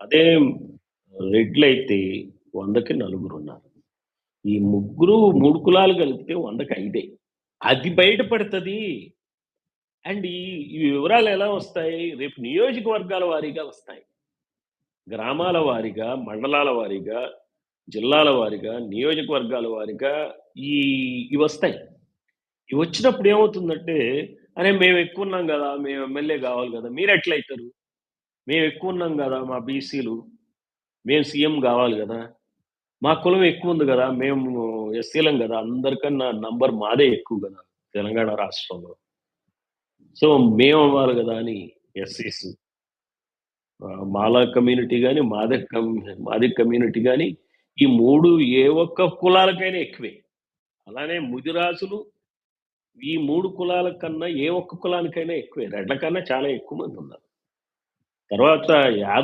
అదే రెడ్లయితే 100కి నలుగురున్నారు. ఈ ముగ్గురు 3 కులాలు కలిపితే 100కి 5 అది బయటపడతది. అండ్ ఈ వివరాలు ఎలా వస్తాయి? రేపు నియోజకవర్గాల వారీగా వస్తాయి. గ్రామాల వారీగా, మండలాల వారీగా, జిల్లాల వారీగా, నియోజకవర్గాల వారీగా ఈ ఇవొస్తాయి. ఇవొచ్చినప్పుడు ఏమవుతుందంటే, అరే! మేమెక్కువున్నాం గదా! మేము ఎమ్మెల్యే గావాలి గదా! మీరెట్లయితరు? మేమెక్కువున్నాం గదా! మా బీసీలు. మేము సీఎం గావాలి గదా! మా కులం ఎక్కువుంది గదా! మేము ఎస్సీలం గదా! అందరికన్నా నంబర్ మాదే ఎక్కువ గదా! తెలంగాణ రాష్ట్రంలో. సో, మేమవ్వాలి గదా! అని ఎస్సీస్ మాలా కమ్యూనిటీ గాని, మాదిగ కమ్యూనిటీ గాని, ఈ 3 ఏ ఒక్క కులాలకైనా ఎక్కువే. అలానే ముదిరాజులు ఈ 3 కులాల కన్నా ఏ ఒక్క కులానికైనా ఎక్కువే. రెడ్ల కన్నా చాలా ఎక్కువ మందున్నారు. తర్వాత యాదవ్